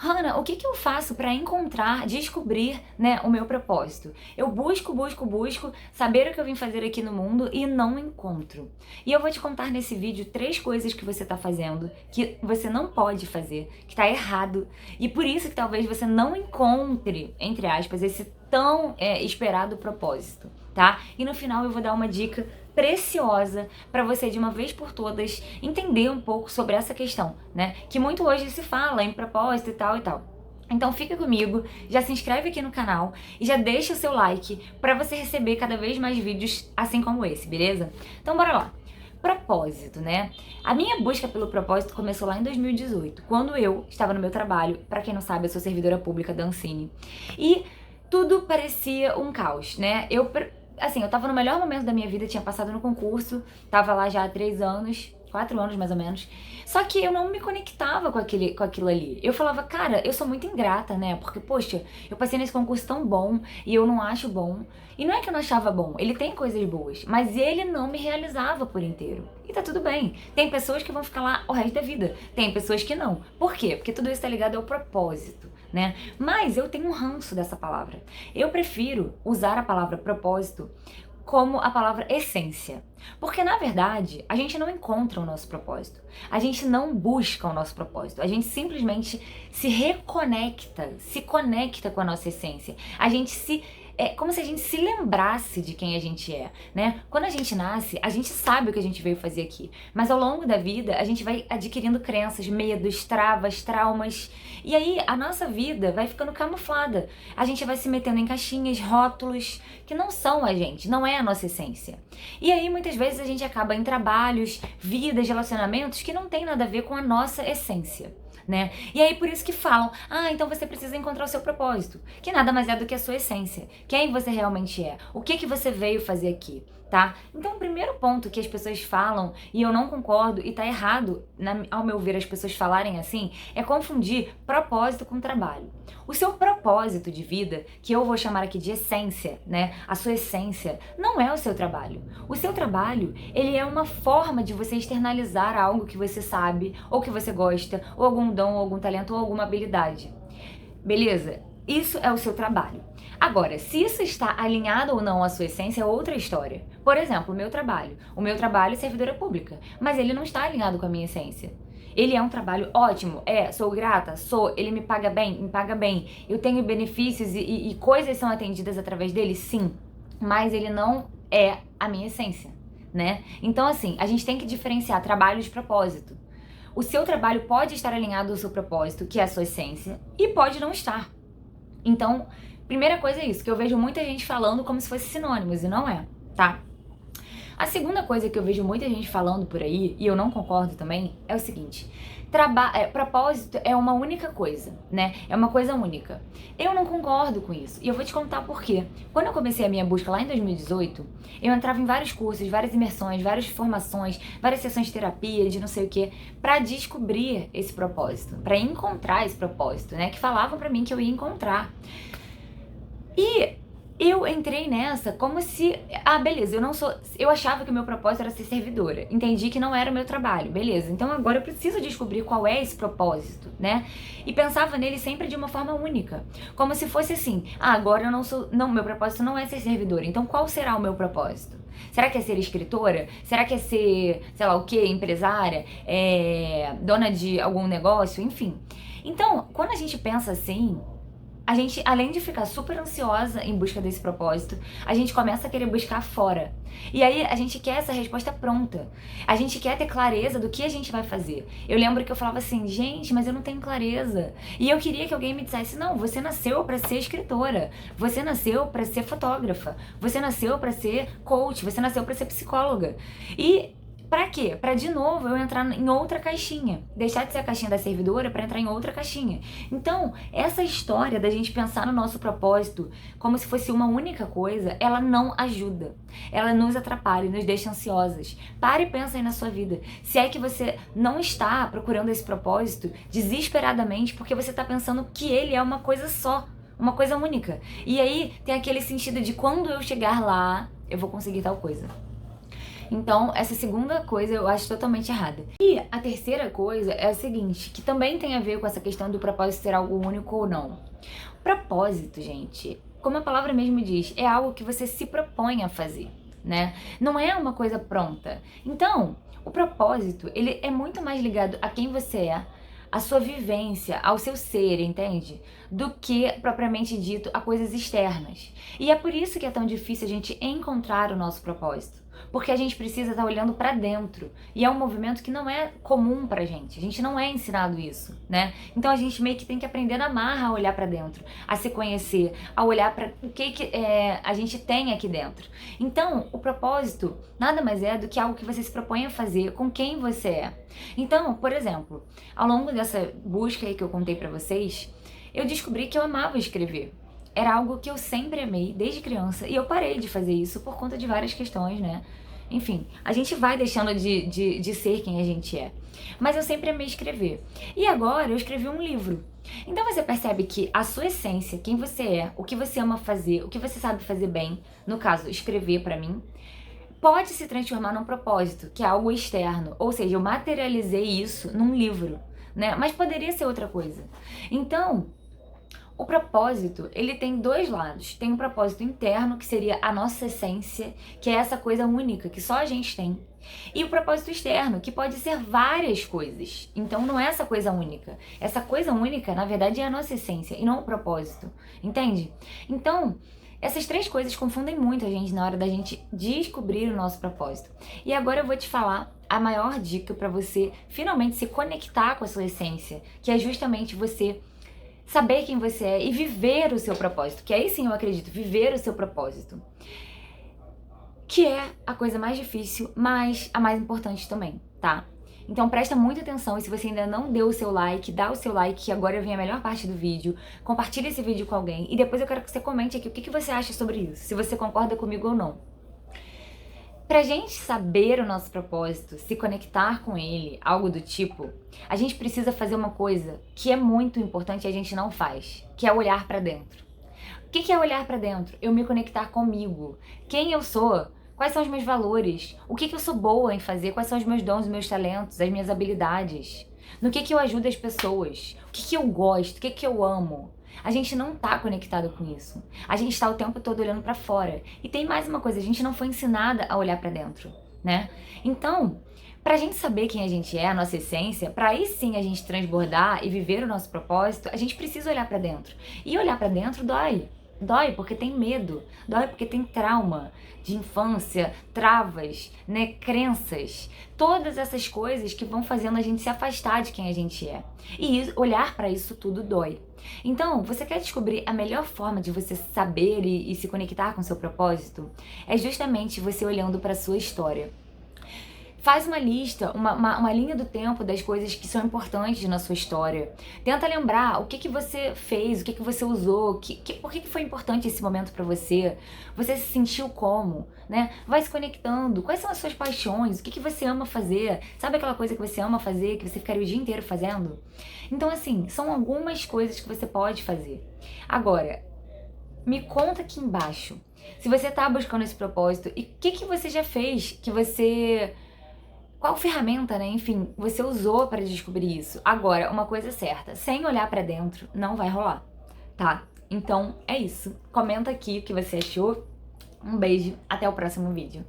Hannah, o que que eu faço para encontrar, descobrir, né, o meu propósito? Eu busco saber o que eu vim fazer aqui no mundo e não encontro. E eu vou te contar nesse vídeo 3 coisas que você tá fazendo, que você não pode fazer, que tá errado. E por isso que talvez você não encontre, entre aspas, esse tão esperado propósito, tá? E no final eu vou dar uma dica preciosa para você de uma vez por todas entender um pouco sobre essa questão, né? Que muito hoje se fala em propósito e tal e tal. Então fica comigo, já se inscreve aqui no canal e já deixa o seu like para você receber cada vez mais vídeos assim como esse, beleza? Então bora lá. Propósito, né? A minha busca pelo propósito começou lá em 2018, quando eu estava no meu trabalho. Para quem não sabe, eu sou servidora pública da Ancine. E tudo parecia um caos, né? Eu tava no melhor momento da minha vida, tinha passado no concurso, tava lá já há 3 anos, 4 anos mais ou menos. Só que eu não me conectava com aquilo ali. Eu falava, cara, eu sou muito ingrata, né? Porque, poxa, eu passei nesse concurso tão bom e eu não acho bom. E não é que eu não achava bom, ele tem coisas boas, mas ele não me realizava por inteiro. E tá tudo bem. Tem pessoas que vão ficar lá o resto da vida, tem pessoas que não. Por quê? Porque tudo isso tá ligado ao propósito, né? Mas eu tenho um ranço dessa palavra. Eu prefiro usar a palavra propósito como a palavra essência. Porque, na verdade, a gente não encontra o nosso propósito. A gente não busca o nosso propósito. A gente simplesmente se reconecta, se conecta com a nossa essência. É como se a gente se lembrasse de quem a gente é, né? Quando a gente nasce, a gente sabe o que a gente veio fazer aqui. Mas ao longo da vida, a gente vai adquirindo crenças, medos, travas, traumas. E aí, a nossa vida vai ficando camuflada. A gente vai se metendo em caixinhas, rótulos, que não são a gente, não é a nossa essência. E aí, muitas vezes, a gente acaba em trabalhos, vidas, relacionamentos que não tem nada a ver com a nossa essência, né? E aí por isso que falam, então você precisa encontrar o seu propósito, que nada mais é do que a sua essência, quem você realmente é, o que você veio fazer aqui, tá? Então o primeiro ponto que as pessoas falam, e eu não concordo, e tá errado, ao meu ver, as pessoas falarem assim, é confundir propósito com trabalho. O seu propósito de vida, que eu vou chamar aqui de essência, né? A sua essência, não é o seu trabalho. O seu trabalho, ele é uma forma de você externalizar algo que você sabe, ou que você gosta, ou algum dom, ou algum talento, ou alguma habilidade. Beleza? Isso é o seu trabalho. Agora, se isso está alinhado ou não à sua essência é outra história. Por exemplo, o meu trabalho. O meu trabalho é servidora pública, mas ele não está alinhado com a minha essência. Ele é um trabalho ótimo, sou grata, ele me paga bem, eu tenho benefícios e coisas são atendidas através dele, sim, mas ele não é a minha essência, né? Então, assim, a gente tem que diferenciar trabalho de propósito. O seu trabalho pode estar alinhado ao seu propósito, que é a sua essência, e pode não estar. Então, primeira coisa é isso, que eu vejo muita gente falando como se fosse sinônimos, e não é, tá? A segunda coisa que eu vejo muita gente falando por aí, e eu não concordo também, é o seguinte: propósito é uma única coisa, né? É uma coisa única. Eu não concordo com isso, e eu vou te contar por quê. Quando eu comecei a minha busca lá em 2018, eu entrava em vários cursos, várias imersões, várias formações, várias sessões de terapia, de não sei o quê, pra descobrir esse propósito, pra encontrar esse propósito, né? Que falavam pra mim que eu ia encontrar. E eu entrei nessa como se, beleza, eu achava que o meu propósito era ser servidora, entendi que não era o meu trabalho, beleza, então agora eu preciso descobrir qual é esse propósito, né? E pensava nele sempre de uma forma única, como se fosse assim, agora eu meu propósito não é ser servidora, então qual será o meu propósito? Será que é ser escritora? Será que é ser, sei lá o quê, empresária? Dona de algum negócio? Enfim. Então, quando a gente pensa assim, a gente, além de ficar super ansiosa em busca desse propósito, a gente começa a querer buscar fora. E aí a gente quer essa resposta pronta. A gente quer ter clareza do que a gente vai fazer. Eu lembro que eu falava assim, gente, mas eu não tenho clareza. E eu queria que alguém me dissesse, não, você nasceu pra ser escritora. Você nasceu pra ser fotógrafa. Você nasceu pra ser coach. Você nasceu pra ser psicóloga. E pra quê? Pra de novo eu entrar em outra caixinha. Deixar de ser a caixinha da servidora pra entrar em outra caixinha. Então, essa história da gente pensar no nosso propósito como se fosse uma única coisa, ela não ajuda. Ela nos atrapalha, nos deixa ansiosas. Pare e pensa aí na sua vida. Se é que você não está procurando esse propósito desesperadamente porque você tá pensando que ele é uma coisa só. Uma coisa única. E aí tem aquele sentido de quando eu chegar lá, eu vou conseguir tal coisa. Então, essa segunda coisa eu acho totalmente errada. E a terceira coisa é a seguinte, que também tem a ver com essa questão do propósito ser algo único ou não. Propósito, gente, como a palavra mesmo diz, é algo que você se propõe a fazer, né? Não é uma coisa pronta. Então, o propósito, ele é muito mais ligado a quem você é, a sua vivência, ao seu ser, entende? Do que, propriamente dito, a coisas externas. E é por isso que é tão difícil a gente encontrar o nosso propósito. Porque a gente precisa estar olhando pra dentro. E é um movimento que não é comum pra gente. A gente não é ensinado isso, né? Então a gente meio que tem que aprender na marra a olhar pra dentro, a se conhecer, a olhar pra o que a gente tem aqui dentro. Então, o propósito nada mais é do que algo que você se propõe a fazer com quem você é. Então, por exemplo, ao longo dessa busca aí que eu contei pra vocês, eu descobri que eu amava escrever. Era algo que eu sempre amei, desde criança, e eu parei de fazer isso por conta de várias questões, né? Enfim, a gente vai deixando de ser quem a gente é. Mas eu sempre amei escrever. E agora eu escrevi um livro. Então você percebe que a sua essência, quem você é, o que você ama fazer, o que você sabe fazer bem, no caso, escrever pra mim, pode se transformar num propósito, que é algo externo. Ou seja, eu materializei isso num livro, né? Mas poderia ser outra coisa. Então, o propósito, ele tem dois lados. Tem um propósito interno, que seria a nossa essência, que é essa coisa única, que só a gente tem. E o propósito externo, que pode ser várias coisas. Então não é essa coisa única. Essa coisa única, na verdade, é a nossa essência e não o propósito. Entende? Então, essas três coisas confundem muito a gente na hora da gente descobrir o nosso propósito. E agora eu vou te falar a maior dica para você finalmente se conectar com a sua essência, que é justamente você saber quem você é e viver o seu propósito, que aí sim eu acredito, viver o seu propósito, que é a coisa mais difícil, mas a mais importante também, tá? Então presta muita atenção, e se você ainda não deu o seu like, dá o seu like, que agora vem a melhor parte do vídeo, compartilha esse vídeo com alguém, e depois eu quero que você comente aqui o que você acha sobre isso, se você concorda comigo ou não. Pra gente saber o nosso propósito, se conectar com ele, algo do tipo, a gente precisa fazer uma coisa que é muito importante e a gente não faz, que é olhar pra dentro. O que é olhar pra dentro? Eu me conectar comigo, quem eu sou, quais são os meus valores, o que eu sou boa em fazer, quais são os meus dons, os meus talentos, as minhas habilidades, no que eu ajudo as pessoas, o que eu gosto, o que eu amo. A gente não tá conectado com isso. A gente tá o tempo todo olhando pra fora. E tem mais uma coisa, a gente não foi ensinada a olhar pra dentro, né? Então, pra gente saber quem a gente é, a nossa essência, pra aí sim a gente transbordar e viver o nosso propósito, a gente precisa olhar pra dentro. E olhar pra dentro dói. Dói porque tem medo, dói porque tem trauma de infância, travas, né, crenças, todas essas coisas que vão fazendo a gente se afastar de quem a gente é. E olhar pra isso tudo dói. Então, você quer descobrir a melhor forma de você saber e se conectar com o seu propósito? É justamente você olhando para a sua história. Faz uma lista, uma linha do tempo das coisas que são importantes na sua história. Tenta lembrar o que você fez, o que você usou, por que foi importante esse momento pra você. Você se sentiu como, né? Vai se conectando. Quais são as suas paixões? O que você ama fazer? Sabe aquela coisa que você ama fazer, que você ficaria o dia inteiro fazendo? Então, assim, são algumas coisas que você pode fazer. Agora, me conta aqui embaixo, se você tá buscando esse propósito e o que você já fez, que você... Qual ferramenta, né, enfim, você usou para descobrir isso? Agora, uma coisa certa, sem olhar pra dentro, não vai rolar, tá? Então, é isso. Comenta aqui o que você achou. Um beijo, até o próximo vídeo.